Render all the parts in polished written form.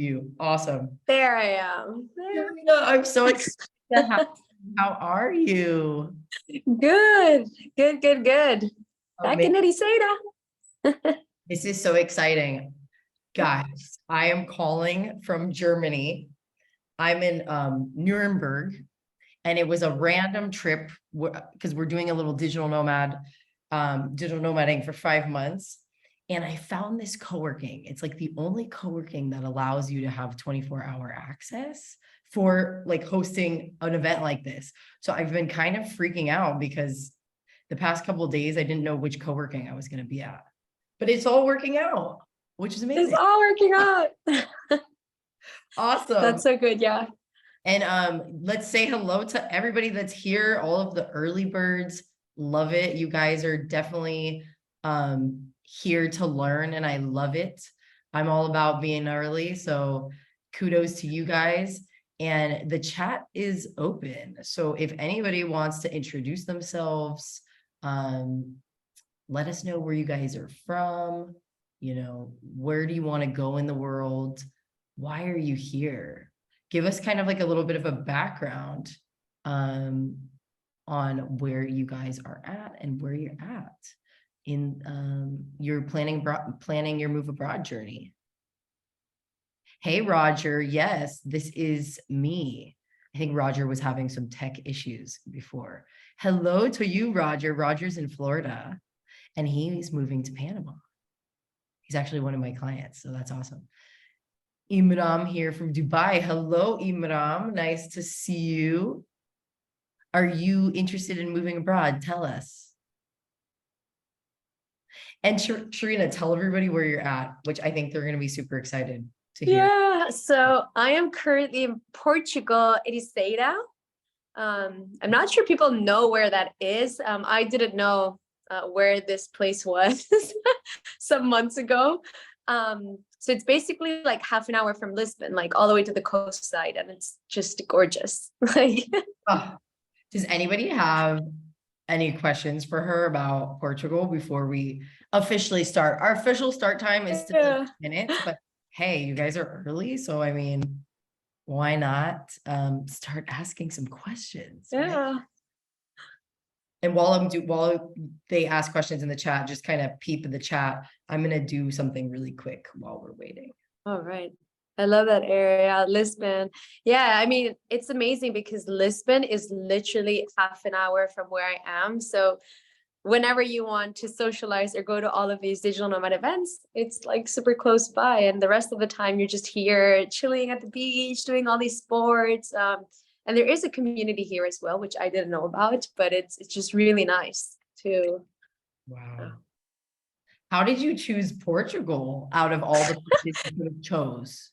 you. Awesome. There I am. Sherina, I'm so excited to have you. How are you? Good. Back in Amazing. Ericeira. This is so exciting. Guys, I am calling from Germany. I'm in Nuremberg, and it was a random trip because we're doing a little digital nomading for 5 months. And I found this co-working. It's like the only co-working that allows you to have 24-hour access for like hosting an event like this. So I've been kind of freaking out because the past couple of days, I didn't know which co-working I was going to be at, but it's all working out, which is amazing. It's all working out. Awesome. That's so good. Yeah. And let's say hello to everybody that's here, all of the early birds. Love it. You guys are definitely here to learn, and I love it. I'm all about being early, so kudos to you guys. And the chat is open, so if anybody wants to introduce themselves, let us know where you guys are from. You know, where do you want to go in the world? Why are you here? Give us kind of like a little bit of a background on where you guys are at and where you're at in your planning your move abroad journey. Hey, Roger. Yes, this is me. I think Roger was having some tech issues before. Hello to you, Roger. Roger's in Florida, and he's moving to Panama. He's actually one of my clients, so that's awesome. Imram here from Dubai. Hello, Imram. Nice to see you. Are you interested in moving abroad? Tell us. And Sherina, tell everybody where you're at, which I think they're going to be super excited to hear. Yeah. So I am currently in Portugal, Ericeira. I'm not sure people know where that is. I didn't know where this place was some months ago. So it's basically like half an hour from Lisbon, like all the way to the coast side, and it's just gorgeous. Like, does anybody have any questions for her about Portugal before we officially start? Our official start time is still minutes, but hey, you guys are early, so I mean, why not start asking some questions? Yeah. Right? And while they ask questions in the chat, just kind of peep in the chat. I'm gonna do something really quick while we're waiting. All right. I love that area, Lisbon. Yeah, I mean, it's amazing because Lisbon is literally half an hour from where I am. So whenever you want to socialize or go to all of these digital nomad events, it's like super close by. And the rest of the time, you're just here chilling at the beach, doing all these sports. And there is a community here as well, which I didn't know about, but it's just really nice too. Wow. How did you choose Portugal out of all the places you could have chose?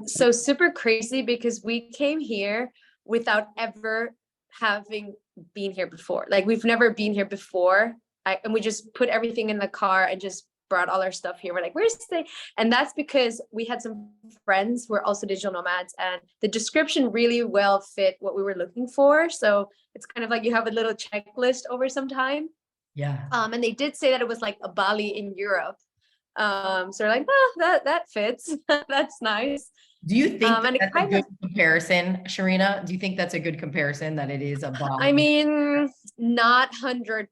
So super crazy because we came here without ever having been here before. Like we've never been here before. And we just put everything in the car and just brought all our stuff here. We're like, where's the? And that's because we had some friends who are also digital nomads, and the description really well fit what we were looking for. So it's kind of like you have a little checklist over some time. Yeah. And they did say that it was like a Bali in Europe. So we're like, oh, that fits. That's nice. Do you think that's a good comparison, Sherina? Do you think that's a good comparison that it is a Bali? I mean, not 100%.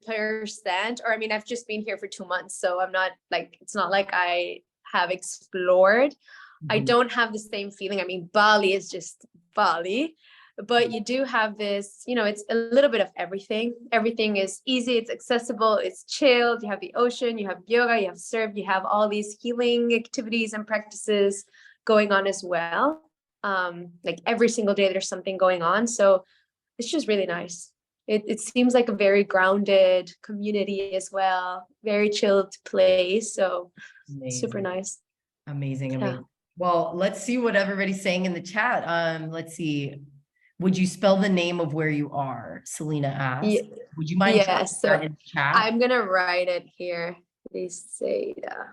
Or I mean, I've just been here for 2 months, so I'm not like, it's not like I have explored. I don't have the same feeling. I mean, Bali is just Bali, but you do have this, you know, it's a little bit of everything. Everything is easy, it's accessible, it's chilled. You have the ocean, you have yoga, you have surf, you have all these healing activities and practices going on as well. Like every single day there's something going on. So it's just really nice. It seems like a very grounded community as well, very chilled place. So amazing. Super nice. Amazing. Yeah. Well, let's see what everybody's saying in the chat. Let's see. Would you spell the name of where you are? Selena asked. Yeah. Would you mind? Yes. So in the chat? I'm gonna write it here. Ericeira.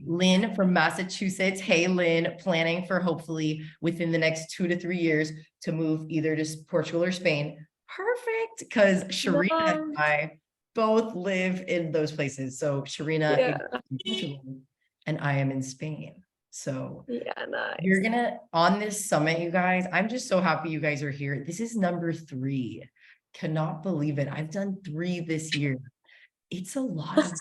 Lynn from Massachusetts. Hey, Lynn, planning for hopefully within the next 2 to 3 years to move either to Portugal or Spain. Perfect, because Sherina and I both live in those places. So Sherina is in Portugal and I am in Spain. So Yeah, you're nice. gonna, on this summit, you guys, I'm just so happy you guys are here. This is number 3. Cannot believe it. I've done 3 this year. It's a lot of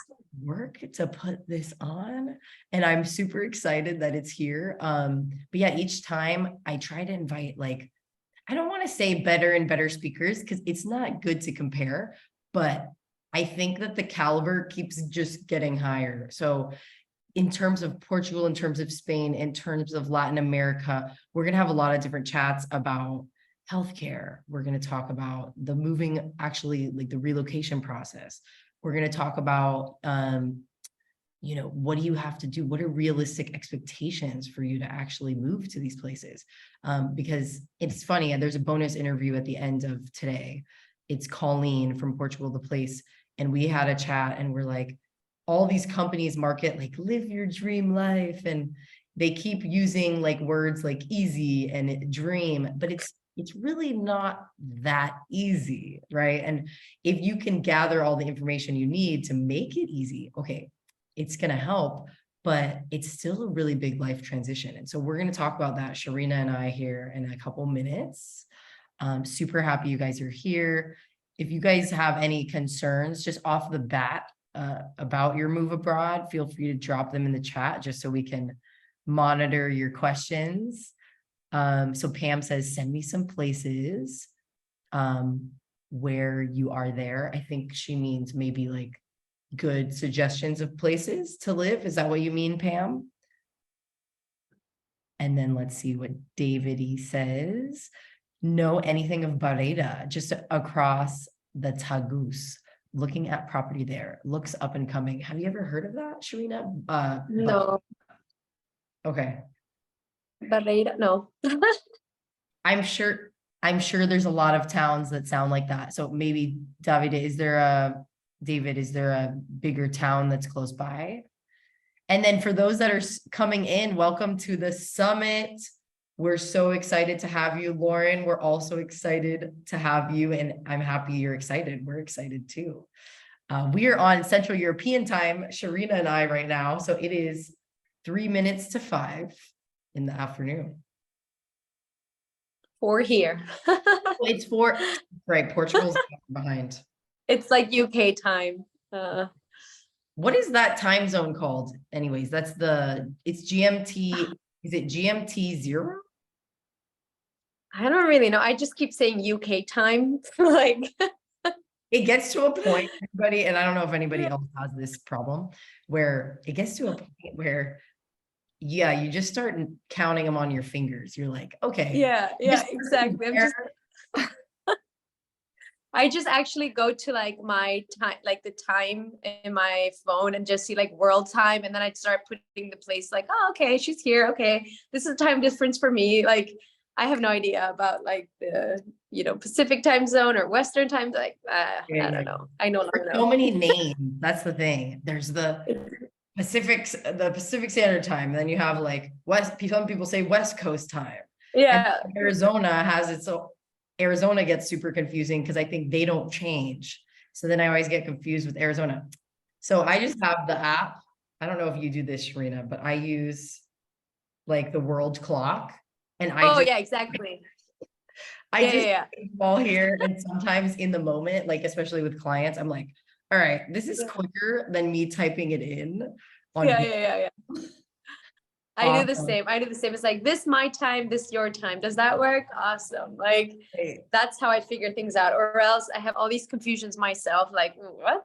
work to put this on, and I'm super excited that it's here. But yeah, each time I try to invite, like, I don't want to say better and better speakers because it's not good to compare, but I think that the caliber keeps just getting higher. So in terms of Portugal, in terms of Spain, in terms of Latin America, we're going to have a lot of different chats about healthcare. We're going to talk about the moving, actually, like the relocation process. We're going to talk about, what do you have to do? What are realistic expectations for you to actually move to these places? Because it's funny, and there's a bonus interview at the end of today. It's Colleen from Portugal, the place, and we had a chat, and we're like, all these companies market like live your dream life, and they keep using like words like easy and dream, but it's really not that easy, right? And if you can gather all the information you need to make it easy, okay, it's going to help, but it's still a really big life transition. And so we're going to talk about that, Sherina and I, here in a couple minutes. Super happy you guys are here. If you guys have any concerns just off the bat about your move abroad, feel free to drop them in the chat just so we can monitor your questions. So Pam says, send me some places where you are there. I think she means maybe like good suggestions of places to live. Is that what you mean, Pam? And then let's see what David says. Know anything of Barreira, just across the Tagus. Looking at property there, looks up and coming. Have you ever heard of that, Sherina? No, Okay. Barreira, no. I'm sure there's a lot of towns that sound like that. So maybe David, is there a bigger town that's close by? And then for those that are coming in, welcome to the summit. We're so excited to have you, Lauren. We're also excited to have you, and I'm happy you're excited. We're excited too. We are on Central European time, Sherina and I right now. So it is 3 minutes to 5 in the afternoon. 4 here. It's 4, right? Portugal's behind. It's like UK time. What is that time zone called? Anyways, it's GMT. Is it GMT 0? I don't really know. I just keep saying UK time. Like it gets to a point, everybody, and I don't know if anybody else has this problem, where it gets to a point where, yeah, you just start counting them on your fingers. You're like, okay. Yeah, exactly. I just actually go to like my time, like the time in my phone, and just see like world time. And then I start putting the place like, oh, okay, she's here. Okay, this is time difference for me. Like, I have no idea about like the, Pacific time zone or Western time. Like, I don't know. I know. So many names. That's the thing. There's the Pacific Standard Time. And then you have like some people say West Coast time. Yeah. And Arizona has its own. Arizona gets super confusing because I think they don't change. So then I always get confused with Arizona. So I just have the app. I don't know if you do this, Sherina, but I use like the world clock. And yeah, exactly. I fall here, and sometimes in the moment, like especially with clients, I'm like, all right, this is quicker than me typing it in. Yeah. I do the same. It's like, this my time, this your time. Does that work? Awesome. Like, that's how I figure things out. Or else I have all these confusions myself. Like, what?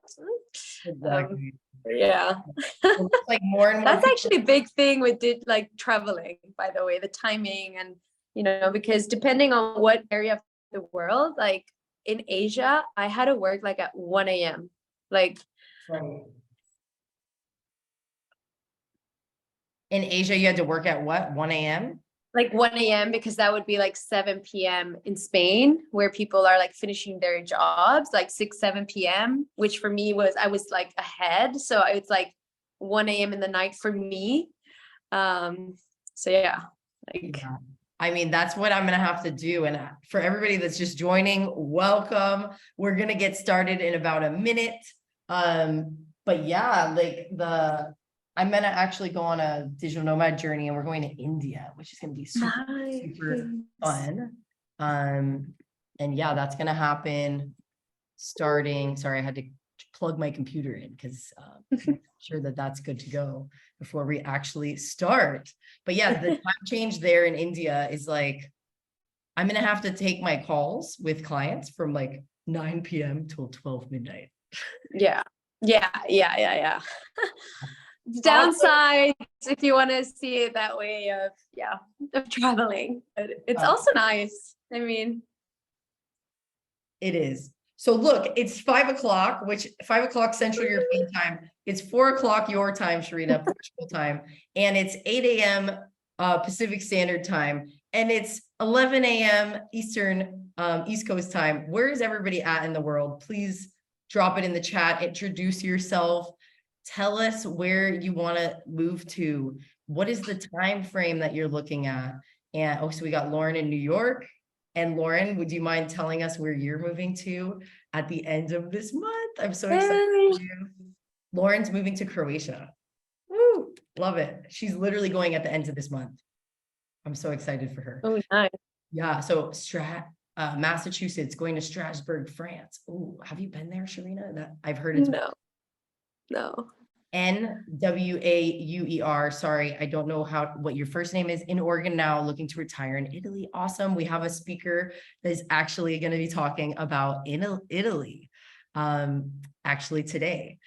Exactly. Yeah. Like more and more. That's actually a big thing with like traveling, by the way, the timing, and because depending on what area of the world, like in Asia, I had to work like at 1 a.m. Like. Right. In Asia, you had to work at what? 1 a.m.? Like 1 a.m. because that would be like 7 p.m. in Spain, where people are like finishing their jobs, like 6, 7 p.m., which for me I was like ahead. So it's like 1 a.m. in the night for me. So yeah. Yeah. I mean, that's what I'm going to have to do. And for everybody that's just joining, welcome. We're going to get started in about a minute. But yeah, like I'm gonna actually go on a digital nomad journey, and we're going to India, which is gonna be super, super Nice. fun. And yeah, that's gonna happen starting. Sorry, I had to plug my computer in because I'm sure that that's good to go before we actually start. But yeah, the time change there in India is like, I'm gonna have to take my calls with clients from like 9 p.m. till 12 midnight. Yeah. Yeah. Downside, if you want to see it that way, of traveling. But it's also nice. I mean, it is. So look, it's 5 o'clock, which 5 o'clock Central European time. It's 4 o'clock your time, Sherina, Portugal time, and it's 8 a.m. Pacific Standard Time, and it's 11 a.m. Eastern East Coast time. Where is everybody at in the world? Please drop it in the chat. Introduce yourself. Tell us where you want to move to. What is the time frame that you're looking at? And oh, so we got Lauren in New York. And Lauren, would you mind telling us where you're moving to at the end of this month? I'm so excited for you. Lauren's moving to Croatia. Woo, love it. She's literally going at the end of this month. I'm so excited for her. oh, nice. Yeah, so Massachusetts, going to Strasbourg, France. Oh, have you been there, Sherina? That I've heard it's No. Nwauer. Sorry, I don't know what your first name is. In Oregon now, looking to retire in Italy. Awesome. We have a speaker that is actually going to be talking about in Italy. Actually today.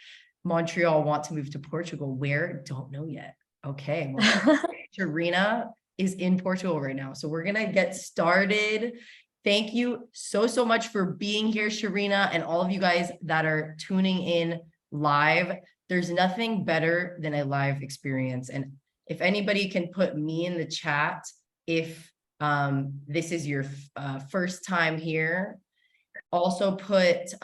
Montreal, want to move to Portugal. Where? Don't know yet. Okay. Well, Sherina is in Portugal right now. So we're gonna get started. Thank you so much for being here, Sherina, and all of you guys that are tuning in live. There's nothing better than a live experience. And if anybody can put me in the chat, if this is your first time here, also put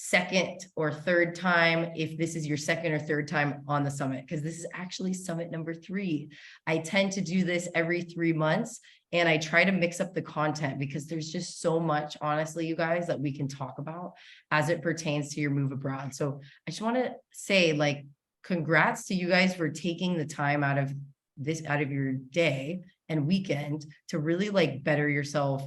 second or third time if this is your second or third time on the summit, because this is actually summit number 3. I tend to do this every 3 months, and I try to mix up the content because there's just so much, honestly, you guys, that we can talk about as it pertains to your move abroad. So I just want to say, like, congrats to you guys for taking the time out of your day and weekend to really like better yourself.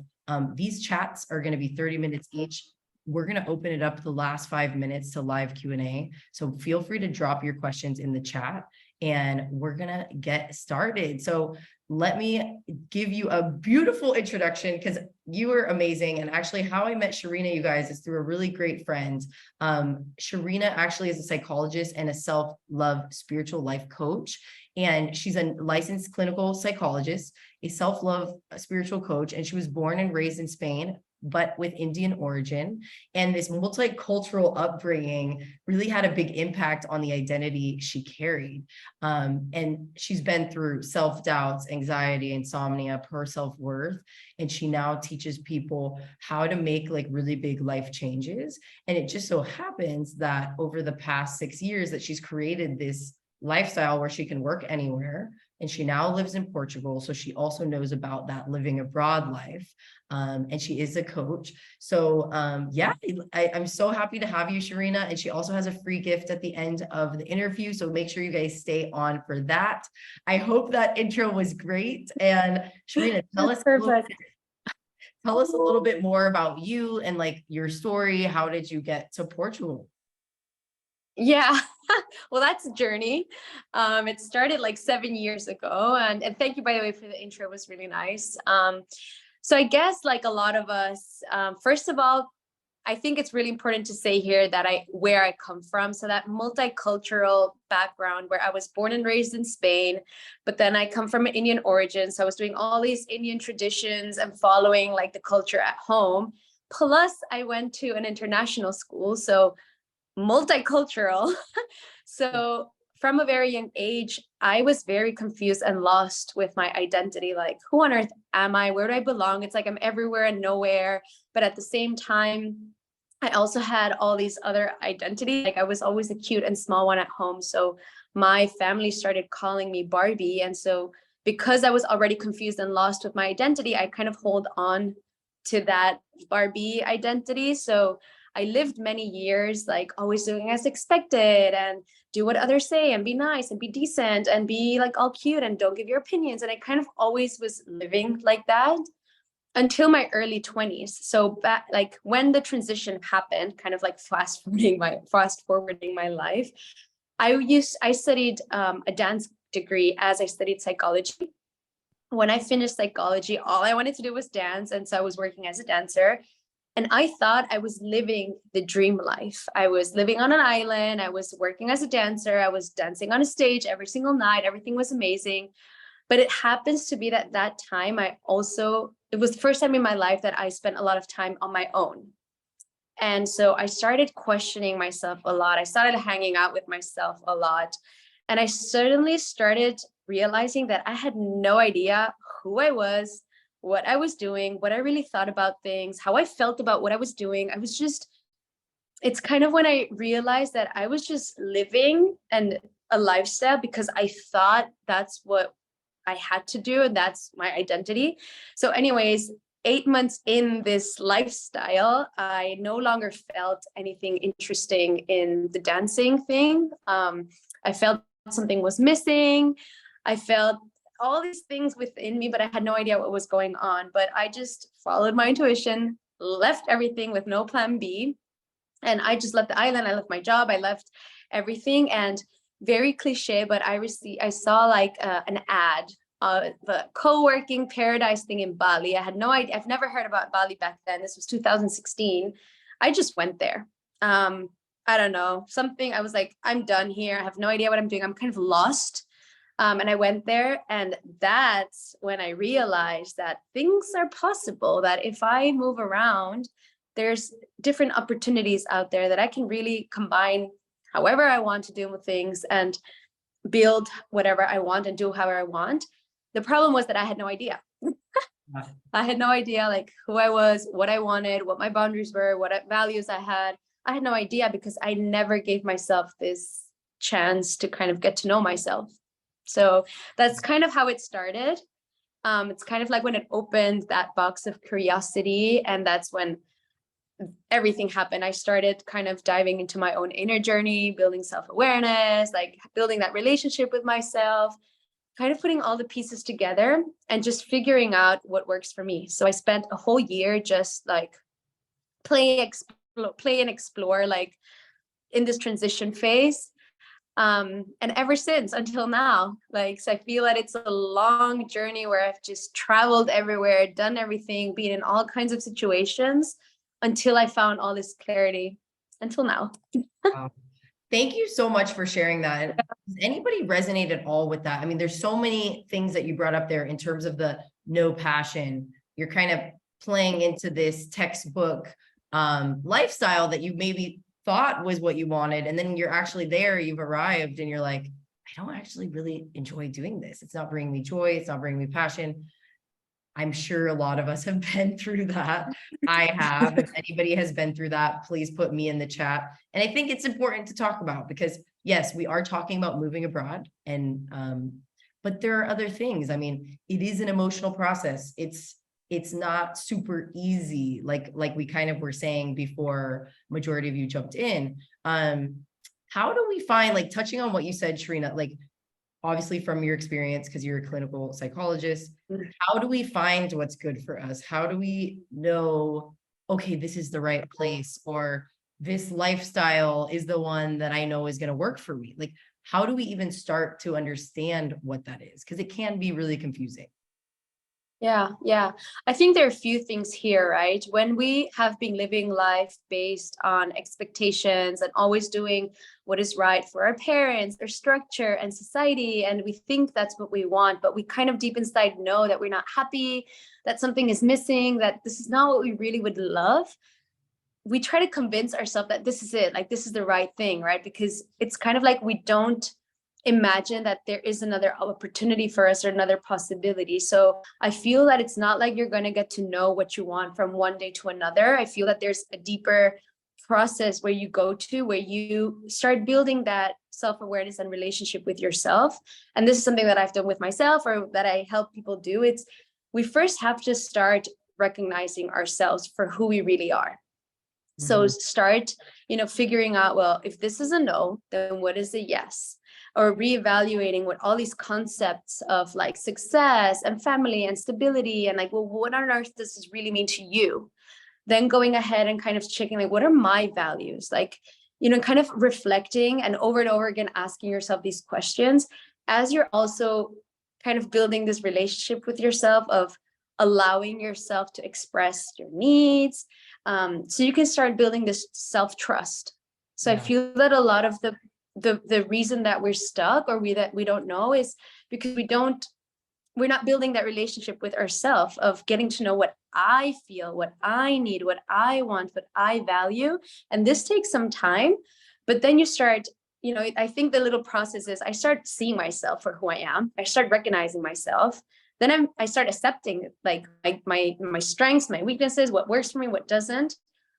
These chats are going to be 30 minutes each. We're going to open it up the last 5 minutes to live Q&A. So feel free to drop your questions in the chat and we're going to get started. So let me give you a beautiful introduction because you are amazing. And actually how I met Sherina, you guys, is through a really great friend. Sherina actually is a psychologist and a self-love spiritual life coach. And she's a licensed clinical psychologist, a self-love spiritual coach. And she was born and raised in Spain, but with Indian origin. And this multicultural upbringing really had a big impact on the identity she carried. And she's been through self-doubts, anxiety, insomnia, poor self-worth. And she now teaches people how to make like really big life changes. And it just so happens that over the past 6 years that she's created this lifestyle where she can work anywhere. And she now lives in Portugal. So she also knows about that living abroad life. And she is a coach. So yeah, I'm so happy to have you, Sherina. And she also has a free gift at the end of the interview. So make sure you guys stay on for that. I hope that intro was great. And Sherina, tell us a little bit more about you and like your story. How did you get to Portugal? Yeah, well, that's a journey. It started like 7 years ago. And thank you, by the way, for the intro. It was really nice. So I guess like a lot of us, first of all, I think it's really important to say here that where I come from. So that multicultural background where I was born and raised in Spain, but then I come from an Indian origin. So I was doing all these Indian traditions and following like the culture at home. Plus I went to an international school. So multicultural. So from a very young age, I was very confused and lost with my identity. Like, who on earth am I? Where do I belong? It's like I'm everywhere and nowhere. But at the same time, I also had all these other identities. Like I was always the cute and small one at home. So my family started calling me Barbie. And so because I was already confused and lost with my identity, I kind of hold on to that Barbie identity. So I lived many years like always doing as expected and do what others say and be nice and be decent and be like all cute and don't give your opinions. And I kind of always was living like that until my early 20s. So back like when the transition happened, kind of like fast forwarding my life, I studied a dance degree as I studied psychology. When I finished psychology, all I wanted to do was dance. And so I was working as a dancer. And I thought I was living the dream life. I was living on an island. I was working as a dancer. I was dancing on a stage every single night. Everything was amazing. But it happens to be that that time it was the first time in my life that I spent a lot of time on my own. And so I started questioning myself a lot. I started hanging out with myself a lot. And I suddenly started realizing that I had no idea who I was, what I was doing, what I really thought about things, how I felt about what I was doing. It's kind of when I realized that I was just living and a lifestyle because I thought that's what I had to do and that's my identity. So anyways, 8 months in this lifestyle, I no longer felt anything interesting in the dancing thing. I felt something was missing. I felt all these things within me, but I had no idea what was going on. But I just followed my intuition, left everything with no plan B. And I just left the island. I left my job. I left everything. And very cliche, but I saw like an ad, the co-working paradise thing in Bali. I had no idea. I've never heard about Bali back then. This was 2016. I just went there. I don't know, something. I was like, I'm done here. I have no idea what I'm doing. I'm kind of lost. And I went there, and that's when I realized that things are possible, that if I move around, there's different opportunities out there that I can really combine however I want to do things and build whatever I want and do however I want. The problem was that I had no idea. I had no idea like who I was, what I wanted, what my boundaries were, what values I had. I had no idea because I never gave myself this chance to kind of get to know myself. So that's kind of how it started. It's kind of like when it opened that box of curiosity, and that's when everything happened. I started kind of diving into my own inner journey, building self-awareness, like building that relationship with myself, kind of putting all the pieces together and just figuring out what works for me. So I spent a whole year just like play and explore, like in this transition phase. And ever since until now, like, so I feel that it's a long journey where I've just traveled everywhere, done everything, been in all kinds of situations until I found all this clarity until now. Wow. Thank you so much for sharing that. Does anybody resonate at all with that? I mean, there's so many things that you brought up there in terms of the no passion. You're kind of playing into this textbook lifestyle that you maybe thought was what you wanted. And then you're actually there, you've arrived, and you're like, I don't actually really enjoy doing this. It's not bringing me joy. It's not bringing me passion. I'm sure a lot of us have been through that. I have. If anybody has been through that, please put me in the chat. And I think it's important to talk about because yes, we are talking about moving abroad, and but there are other things. I mean, it is an emotional process. It's not super easy, like we kind of were saying before majority of you jumped in. How do we find, like touching on what you said, Sherina, like obviously from your experience, because you're a clinical psychologist, how do we find what's good for us? How do we know, okay, this is the right place, or this lifestyle is the one that I know is going to work for me? Like, how do we even start to understand what that is? Because it can be really confusing. Yeah. I think there are a few things here, right? When we have been living life based on expectations and always doing what is right for our parents, our structure and society, and we think that's what we want, but we kind of deep inside know that we're not happy, that something is missing, that this is not what we really would love. We try to convince ourselves that this is it, like this is the right thing, right? Because it's kind of like we don't imagine that there is another opportunity for us or another possibility. So I feel that it's not like you're going to get to know what you want from one day to another. I feel that there's a deeper process where you go to, where you start building that self-awareness and relationship with yourself. And this is something that I've done with myself, or that I help people do. It's, we first have to start recognizing ourselves for who we really are. So start, figuring out, well, if this is a no, then what is a yes? Or reevaluating what all these concepts of like success and family and stability and like, well, what on earth does this really mean to you? Then going ahead and kind of checking, like, what are my values? Like, kind of reflecting and over again, asking yourself these questions as you're also kind of building this relationship with yourself of allowing yourself to express your needs. So you can start building this self-trust. So I feel that a lot of the reason that we're stuck or that we don't know is because we're not building that relationship with ourselves of getting to know what I feel, what I need, what I want, what I value. And this takes some time, but then you start, I think the little process is I start seeing myself for who I am. I start recognizing myself. Then I start accepting like my strengths, my weaknesses, what works for me, what doesn't.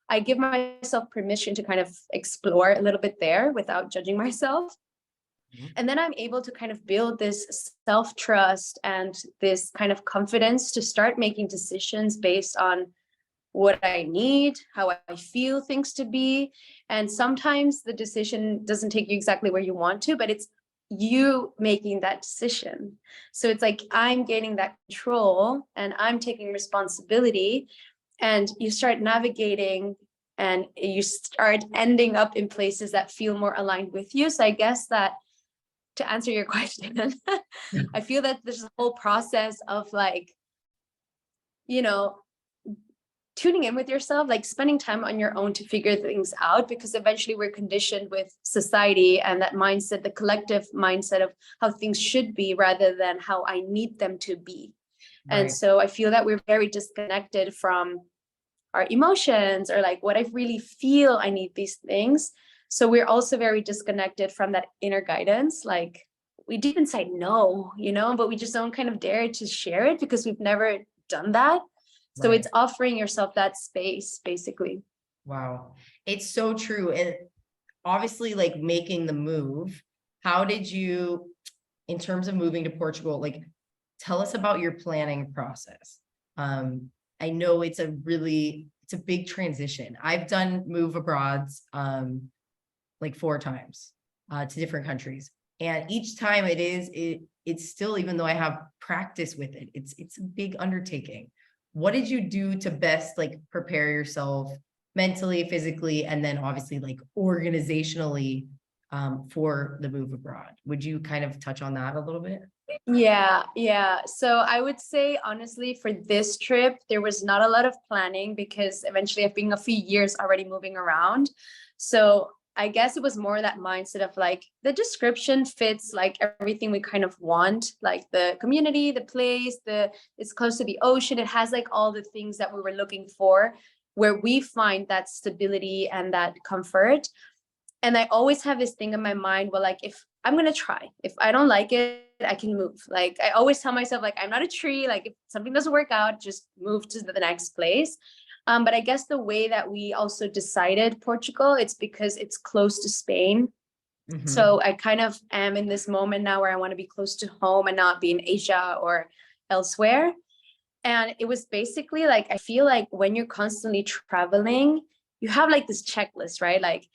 I give myself permission to kind of explore a little bit there without judging myself. And then I'm able to kind of build this self-trust and this kind of confidence to start making decisions based on what I need, how I feel things to be. And sometimes the decision doesn't take you exactly where you want to, but it's you making that decision. So it's like I'm gaining that control and I'm taking responsibility, and you start navigating and you start ending up in places that feel more aligned with you. So I guess that to answer your question, I feel that there's a whole process of like, tuning in with yourself, like spending time on your own to figure things out, because eventually we're conditioned with society and that mindset, the collective mindset of how things should be rather than how I need them to be. Right. And so I feel that we're very disconnected from our emotions or like what I really feel I need these things. So we're also very disconnected from that inner guidance. Like we deep inside know, but we just don't kind of dare to share it because we've never done that. So It's offering yourself that space, basically. Wow. It's so true. And obviously like making the move, how did you, in terms of moving to Portugal, like tell us about your planning process. I know it's a big transition. I've done move abroads, like 4 times, to different countries. And each time it's still, even though I have practice with it, it's a big undertaking. What did you do to best like prepare yourself mentally, physically, and then obviously like organizationally, for the move abroad? Would you kind of touch on that a little bit? Yeah. So I would say, honestly, for this trip, there was not a lot of planning because eventually I've been a few years already moving around. So I guess it was more that mindset of like the description fits like everything we kind of want, like the community, the place, it's close to the ocean. It has like all the things that we were looking for, where we find that stability and that comfort. And I always have this thing in my mind, well, like if I'm going to try, if I don't like it, I can move. Like I always tell myself, like, I'm not a tree. Like if something doesn't work out, just move to the next place. But I guess the way that we also decided Portugal, it's because it's close to Spain. So I kind of am in this moment now where I want to be close to home and not be in Asia or elsewhere. And it was basically like, I feel like when you're constantly traveling, you have like this checklist, right? Like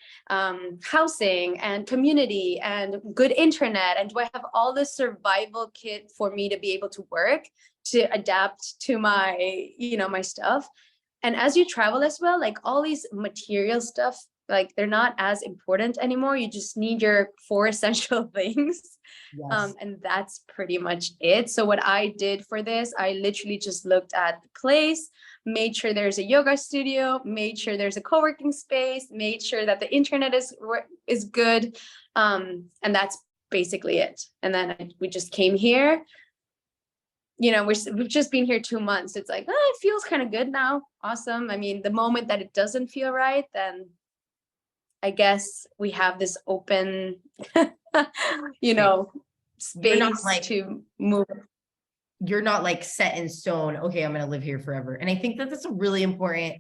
housing and community and good internet. And do I have all this survival kit for me to be able to work, to adapt to my, my stuff? And as you travel as well, like all these material stuff, like they're not as important anymore. You just need your 4 essential things. Yes. And that's pretty much it. So what I did for this, I literally just looked at the place, made sure there's a yoga studio, made sure there's a co-working space, made sure that the internet is good. And that's basically it. And then we just came here. We've just been here 2 months. It's like, it feels kind of good now. Awesome. I mean, the moment that it doesn't feel right, then I guess we have this open, space to move. You're not like set in stone. Okay, I'm going to live here forever. And I think that that's a really important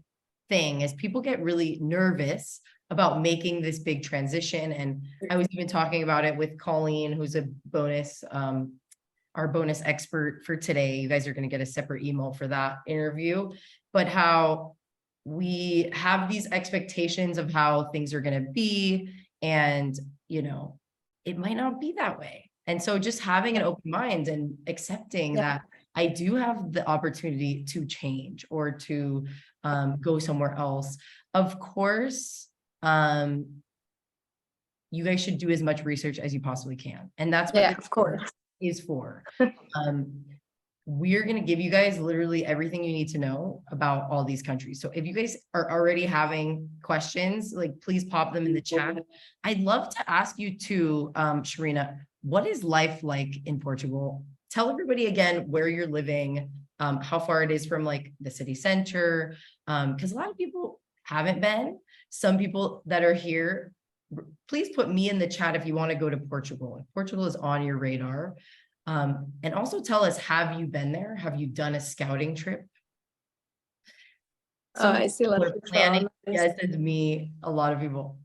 thing, is people get really nervous about making this big transition. And I was even talking about it with Colleen, who's a bonus, our bonus expert for today. You guys are going to get a separate email for that interview, but how we have these expectations of how things are going to be, and it might not be that way. And so just having an open mind and accepting that I do have the opportunity to change or to go somewhere else. Of course, you guys should do as much research as you possibly can, and that's what of course is for. We're going to give you guys literally everything you need to know about all these countries. So if you guys are already having questions, like, please pop them in the chat. I'd love to ask you too, Sherina, what is life like in Portugal? Tell everybody again where you're living, how far it is from like the city center, because a lot of people haven't been. Some people that are here, please put me in the chat if you want to go to Portugal. If Portugal is on your radar. And also tell us, have you been there? Have you done a scouting trip? Oh, I see a lot of people are planning. Yes, it's me. A lot of people.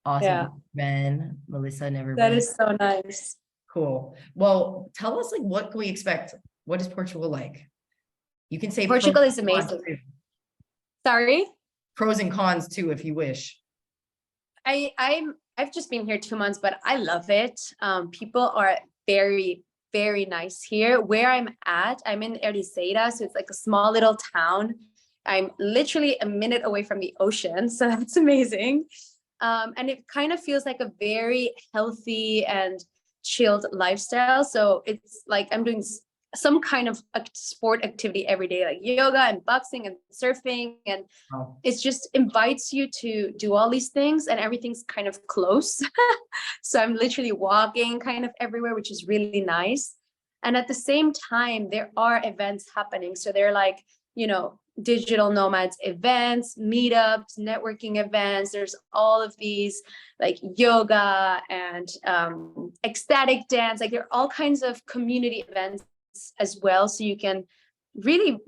Awesome. Yeah. Ben, Melissa, never That been. is so nice. Cool. Well, tell us, like, what can we expect? What is Portugal like? You can say Portugal pros is and cons amazing. too. Sorry? Pros and cons too, if you wish. I've just been here 2 months, but I love it. People are very, very nice here. Where I'm at, I'm in Ericeira, so it's like a small little town. I'm literally a minute away from the ocean, so that's amazing. And it kind of feels like a very healthy and chilled lifestyle. So it's like I'm doing some kind of a sport activity every day, like yoga and boxing and surfing, and it just invites you to do all these things, and everything's kind of close. So I'm literally walking kind of everywhere, which is really nice. And at the same time, there are events happening. So they're like, digital nomads events, meetups, networking events. There's all of these like yoga and ecstatic dance. Like there are all kinds of community events as well, so you can really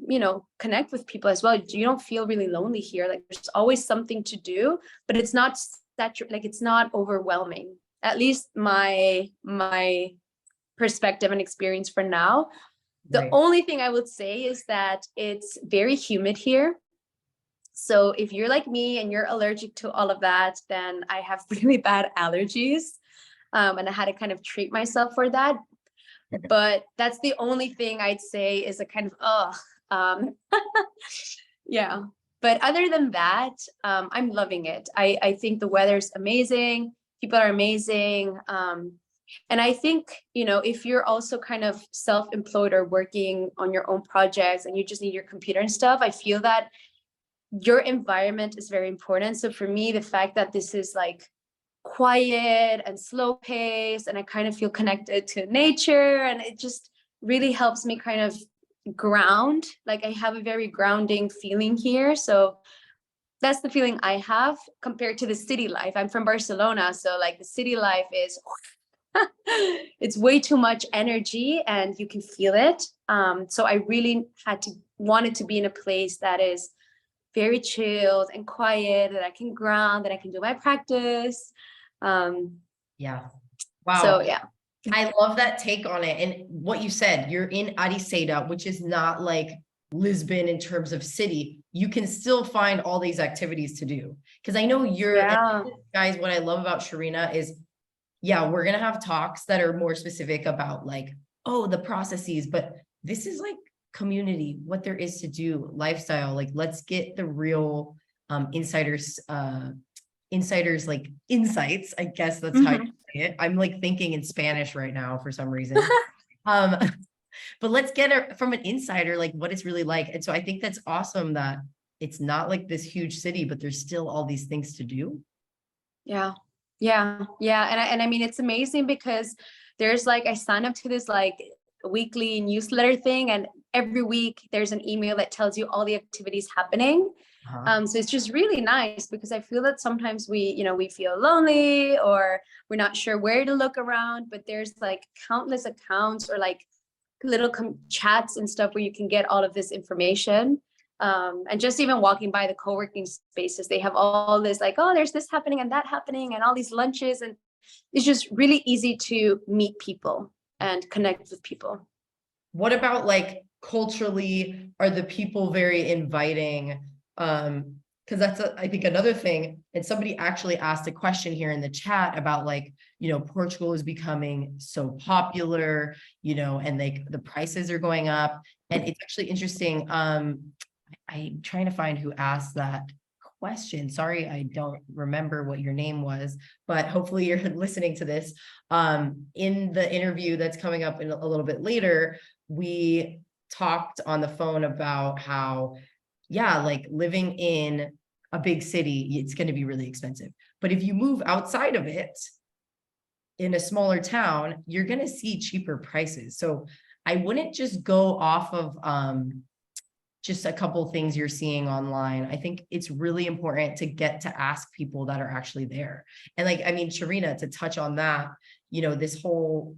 connect with people as well. You don't feel really lonely here. Like there's always something to do, but it's not like it's not overwhelming, at least my perspective and experience for now. The only thing I would say is that it's very humid here. So if you're like me and you're allergic to all of that, then I have really bad allergies, and I had to kind of treat myself for that. But that's the only thing I'd say is a kind of yeah. But other than that, I'm loving it. I think the weather's amazing. People are amazing. And I think, if you're also kind of self-employed or working on your own projects and you just need your computer and stuff, I feel that your environment is very important. So for me, the fact that this is like quiet and slow paced, and I kind of feel connected to nature, and it just really helps me kind of ground. Like I have a very grounding feeling here. So that's the feeling I have compared to the city life. I'm from Barcelona, so like the city life is it's way too much energy and you can feel it. So I really wanted to be in a place that is very chilled and quiet, that I can ground, that I can do my practice. Yeah. Wow. So yeah. I love that take on it. And what you said, you're in Ariceira, which is not like Lisbon in terms of city. You can still find all these activities to do. Because I know guys, what I love about Sherina is, we're going to have talks that are more specific about like, the processes, but this is like community, what there is to do, lifestyle. Like, let's get the real insiders like insights. I guess that's how you say it. I'm like thinking in Spanish right now for some reason. But let's get it from an insider, like what it's really like. And so I think that's awesome that it's not like this huge city, but there's still all these things to do. Yeah. And I mean, it's amazing because there's like, I signed up to this like weekly newsletter thing, and every week there's an email that tells you all the activities happening. So it's just really nice because I feel that sometimes we feel lonely or we're not sure where to look around, but there's like countless accounts or like little chats and stuff where you can get all of this information. And just even walking by the co-working spaces, they have all this like, there's this happening and that happening and all these lunches. And it's just really easy to meet people and connect with people. What about like culturally, are the people very inviting? Because that's, I think, another thing. And somebody actually asked a question here in the chat about like, Portugal is becoming so popular, and like the prices are going up. And it's actually interesting. I'm trying to find who asked that question. Sorry, I don't remember what your name was, but hopefully you're listening to this. In the interview that's coming up in a little bit later, we talked on the phone about how, yeah, like living in a big city, it's going to be really expensive. But if you move outside of it, in a smaller town, you're going to see cheaper prices. So I wouldn't just go off of just a couple things you're seeing online. I think it's really important to get to ask people that are actually there. And like, I mean, Sherina, to touch on that, this whole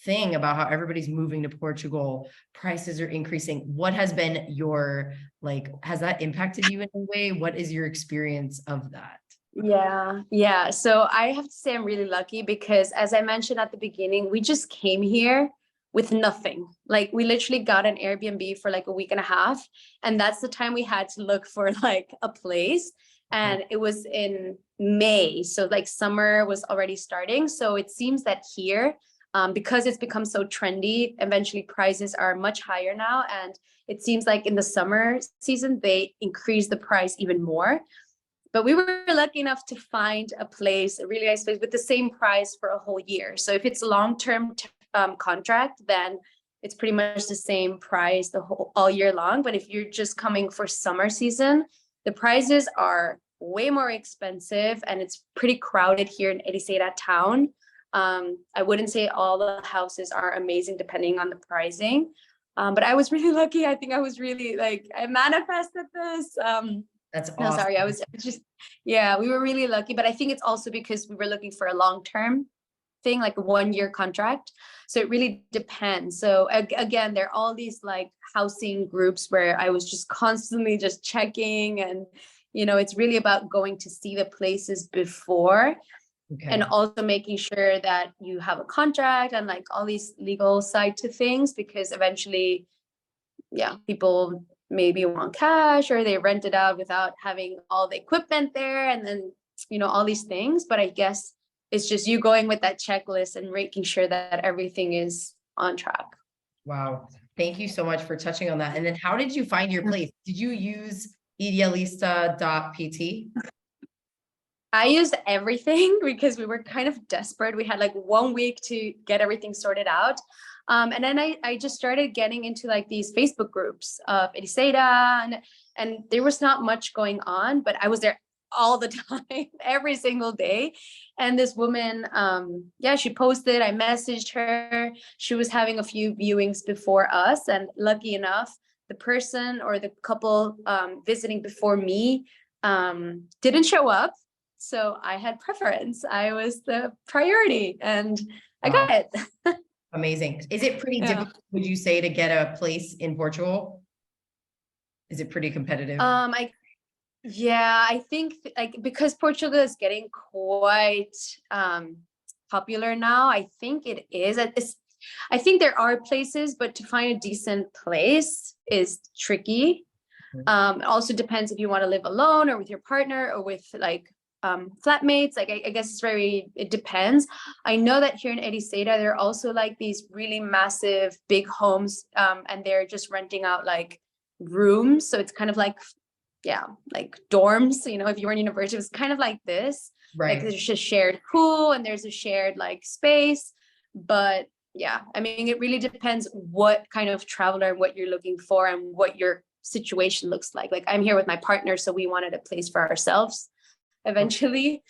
thing about how everybody's moving to Portugal, prices are increasing. What has been your, like, has that impacted you in a way? What is your experience of that? Yeah. So I have to say I'm really lucky because, as I mentioned at the beginning, we just came here with nothing. Like, we literally got an Airbnb for like a week and a half, and that's the time we had to look for like a place. And it was in May, so like summer was already starting. So it seems that here, because it's become so trendy, eventually prices are much higher now. And it seems like in the summer season, they increase the price even more. But we were lucky enough to find a place, a really nice place with the same price for a whole year. So if it's a long-term contract, then it's pretty much the same price all year long. But if you're just coming for summer season, the prices are way more expensive, and it's pretty crowded here in Ericeira town. I wouldn't say all the houses are amazing depending on the pricing. But I was really lucky. I think I was really like, I manifested this. That's awesome. No, sorry, I was just, yeah, we were really lucky. But I think it's also because we were looking for a long-term thing, like a 1-year contract. So it really depends. So again, there are all these like housing groups where I was just constantly just checking, and it's really about going to see the places before. Okay. And also making sure that you have a contract and like all these legal side to things, because eventually, yeah, people maybe want cash, or they rent it out without having all the equipment there, and then all these things. But I guess it's just you going with that checklist and making sure that everything is on track. Wow, thank you so much for touching on that. And then how did you find your place? Did you use idealista.pt? I used everything because we were kind of desperate. We had like 1 week to get everything sorted out. And then I just started getting into like these Facebook groups of Ericeira, and there was not much going on, but I was there all the time, every single day. And this woman, she posted, I messaged her. She was having a few viewings before us, and lucky enough, the person or the couple visiting before me didn't show up. So I had preference. I was the priority, and I got it. Amazing. Is it pretty difficult, would you say, to get a place in Portugal? Is it pretty competitive? I think like because Portugal is getting quite popular now, I think it is. I think there are places, but to find a decent place is tricky. It also depends if you want to live alone or with your partner or with like flatmates. Like I guess it depends. I know that here in Ericeira, there are also like these really massive big homes, and they're just renting out like rooms. So it's kind of like, like dorms, if you were in university, it's kind of like this. Right. Like there's a shared pool and there's a shared like space. But yeah, I mean, it really depends what kind of traveler and what you're looking for and what your situation looks like. Like I'm here with my partner, so we wanted a place for ourselves eventually.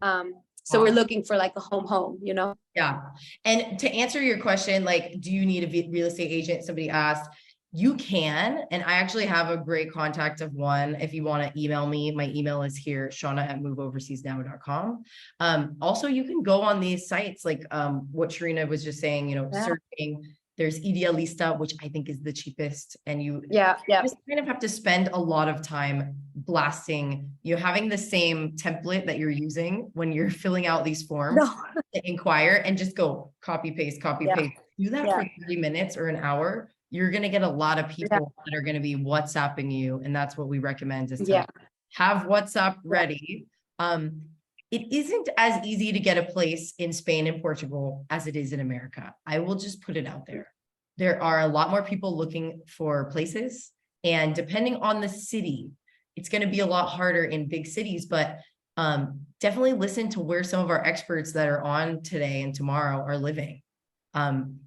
So we're looking for like a home. Yeah. And to answer your question, like, do you need a real estate agent? Somebody asked. You can, and I actually have a great contact of one. If you want to email me, my email is here, shauna@moveoverseasnow.com. Also, you can go on these sites, like what Sherina was just saying, searching. There's Idealista, which I think is the cheapest, and you just kind of have to spend a lot of time blasting, having the same template that you're using when you're filling out these forms to inquire, and just go copy paste. Do that for 30 minutes or an hour. you're going to get a lot of people that are going to be WhatsApping you. And that's what we recommend is to have WhatsApp ready. It isn't as easy to get a place in Spain and Portugal as it is in America. I will just put it out there. There are a lot more people looking for places, and depending on the city, it's going to be a lot harder in big cities, but definitely listen to where some of our experts that are on today and tomorrow are living.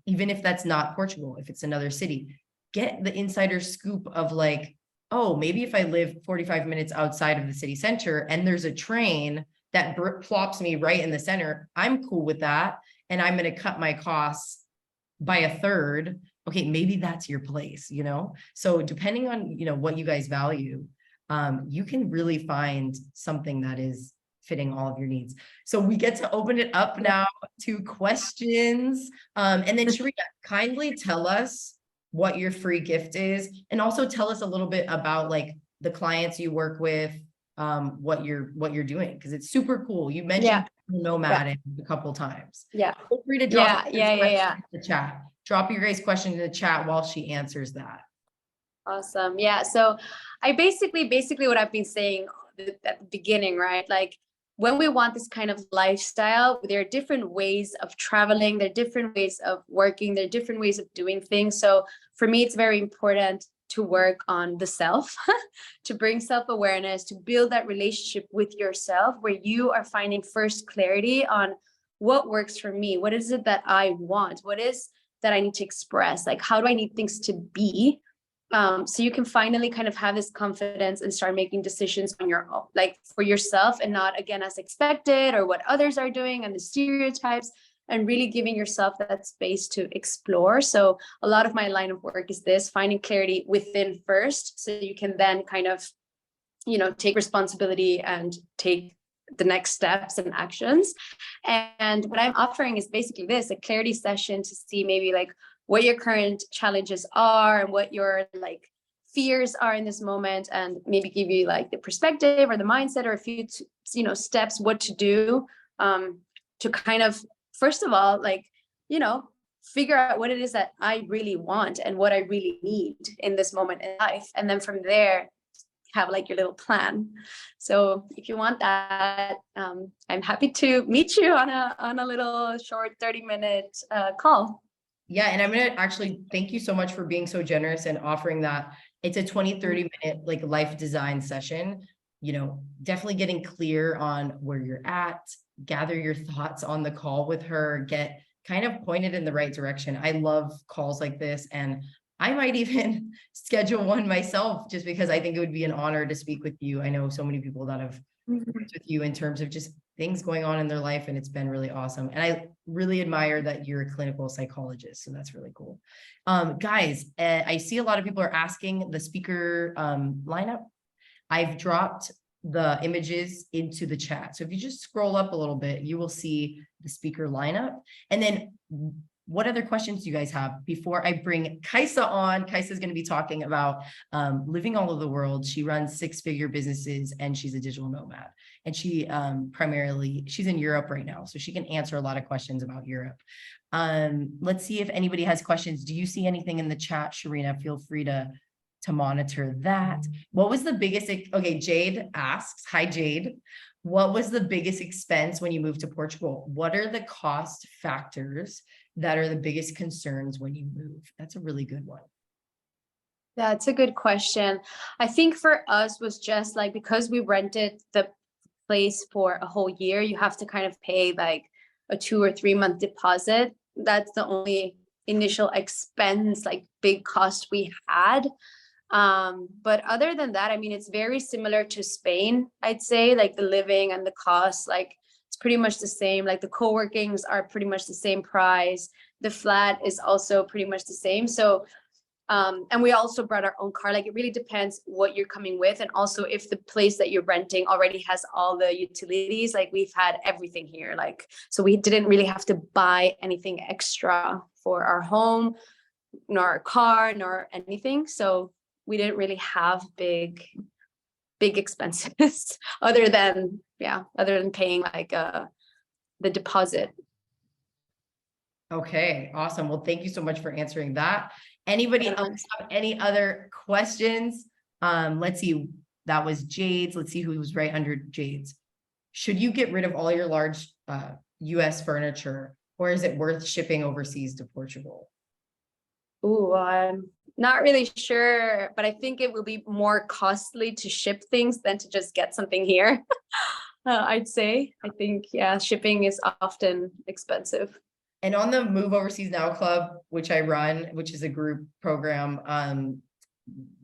Even if that's not Portugal, if it's another city, get the insider scoop of like, oh, maybe if I live 45 minutes outside of the city center and there's a train that plops me right in the center, I'm cool with that. And I'm going to cut my costs by a third. Okay, maybe that's your place, you know? So depending on, you know, what you guys value, you can really find something that is fitting all of your needs. So we get to open it up now to questions. And then Sherina, kindly tell us what your free gift is, and also tell us a little bit about like the clients you work with, what you're doing, because it's super cool. You mentioned nomad a couple times. Yeah. Feel free to drop in the chat. Drop your guys' question in the chat while she answers that. Awesome. Yeah. So I basically what I've been saying at the beginning, right? Like when we want this kind of lifestyle, there are different ways of traveling, there are different ways of working, there are different ways of doing things. So for me, it's very important to work on the self, to bring self-awareness, to build that relationship with yourself, where you are finding first clarity on what works for me. What is it that I want? What is that I need to express? Like, how do I need things to be? So you can finally kind of have this confidence and start making decisions on your own, like for yourself, and not again as expected or what others are doing and the stereotypes, and really giving yourself that space to explore. So a lot of my line of work is this, finding clarity within first, so you can then kind of, you know, take responsibility and take the next steps and actions. And what I'm offering is basically this, a clarity session to see maybe like what your current challenges are and what your like fears are in this moment, and maybe give you like the perspective or the mindset or a few, you know, steps what to do to kind of, first of all, like, you know, figure out what it is that I really want and what I really need in this moment in life. And then from there, have like your little plan. So if you want that, I'm happy to meet you on a little short 30-minute call. Yeah, and I'm going to actually thank you so much for being so generous and offering that. It's a 20-30-minute like life design session, you know, definitely getting clear on where you're at, gather your thoughts on the call with her, get kind of pointed in the right direction. I love calls like this, and I might even schedule one myself just because I think it would be an honor to speak with you. I know so many people that have worked with you in terms of just things going on in their life, and it's been really awesome. And I really admire that you're a clinical psychologist, so that's really cool. Guys, I see a lot of people are asking the speaker lineup. I've dropped the images into the chat. So if you just scroll up a little bit, you will see the speaker lineup. And then what other questions do you guys have before I bring Kaisa on? Kaisa is going to be talking about living all over the world. She runs 6-figure businesses, and she's a digital nomad. And she she's in Europe right now, so she can answer a lot of questions about Europe. Let's see if anybody has questions. Do you see anything in the chat, Sherina? Feel free to monitor that. What was the biggest, okay, Jade asks, hi Jade, what was the biggest expense when you moved to Portugal? What are the cost factors that are the biggest concerns when you move? That's a really good one. That's a good question. I think for us was just like, because we rented the place for a whole year, you have to kind of pay like a 2 or 3 month deposit. That's the only initial expense, like big cost we had. But other than that, I mean, it's very similar to Spain, I'd say, like the living and the cost, like it's pretty much the same. Like the co-workings are pretty much the same price. The flat is also pretty much the same. So, and we also brought our own car. Like it really depends what you're coming with. And also if the place that you're renting already has all the utilities, like we've had everything here. Like, so we didn't really have to buy anything extra for our home, nor our car, nor anything. So we didn't really have big expenses other than paying like the deposit. Okay, awesome. Well, thank you so much for answering that. Anybody Yeah. else have any other questions? Let's see. That was Jade's. Let's see who was right under Jade's. Should you get rid of all your large US furniture, or is it worth shipping overseas to Portugal? Ooh, I'm not really sure, but I think it will be more costly to ship things than to just get something here. I'd say. I think, yeah, shipping is often expensive. And on the Move Overseas Now Club, which I run, which is a group program,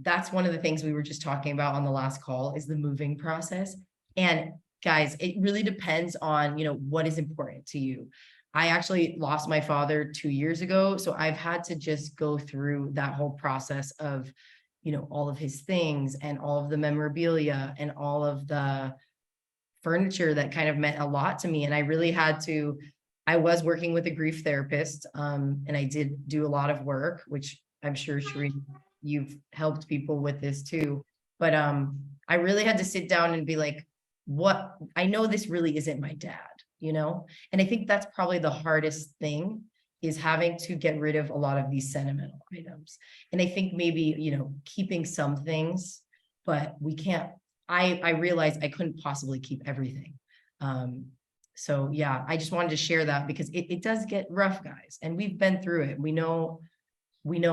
that's one of the things we were just talking about on the last call is the moving process. And guys, it really depends on, what is important to you. I actually lost my father 2 years ago, so I've had to just go through that whole process of, all of his things and all of the memorabilia and all of the furniture that kind of meant a lot to me. And I really had to, I was working with a grief therapist, and I did do a lot of work, which I'm sure, Sherina, you've helped people with this too. But I really had to sit down and be like, what, I know this really isn't my dad, And I think that's probably the hardest thing, is having to get rid of a lot of these sentimental items. And I think maybe, keeping some things, but we can't, I realized I couldn't possibly keep everything. So yeah, I just wanted to share that because it does get rough, guys, and we've been through it. We know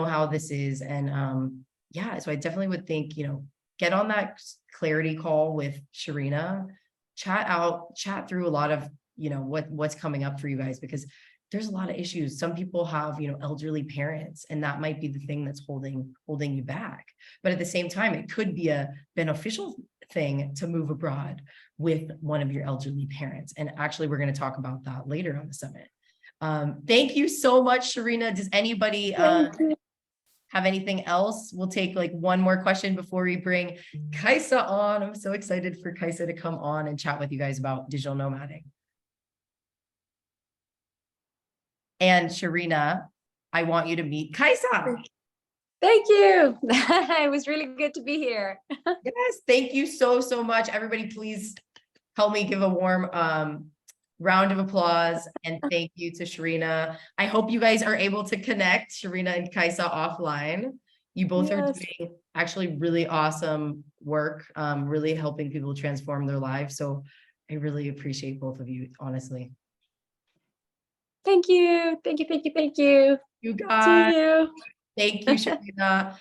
how this is. And yeah, so I definitely would think, get on that clarity call with Sherina, chat through a lot of, what's coming up for you guys, because there's a lot of issues. Some people have, elderly parents, and that might be the thing that's holding you back. But at the same time, it could be a beneficial thing to move abroad with one of your elderly parents. And actually, we're going to talk about that later on the summit. Thank you so much, Sherina. Does anybody have anything else? We'll take like one more question before we bring Kaisa on. I'm so excited for Kaisa to come on and chat with you guys about digital nomading. And Sherina, I want you to meet Kaisa. Thank you. It was really good to be here. Yes, thank you so much. Everybody, please help me give a warm round of applause, and thank you to Sherina. I hope you guys are able to connect, Sherina and Kaisa, offline. You both are doing actually really awesome work, really helping people transform their lives. So I really appreciate both of you, honestly. Thank you. Thank you. Thank you. Thank you. You guys. See you. Thank you, Sherina.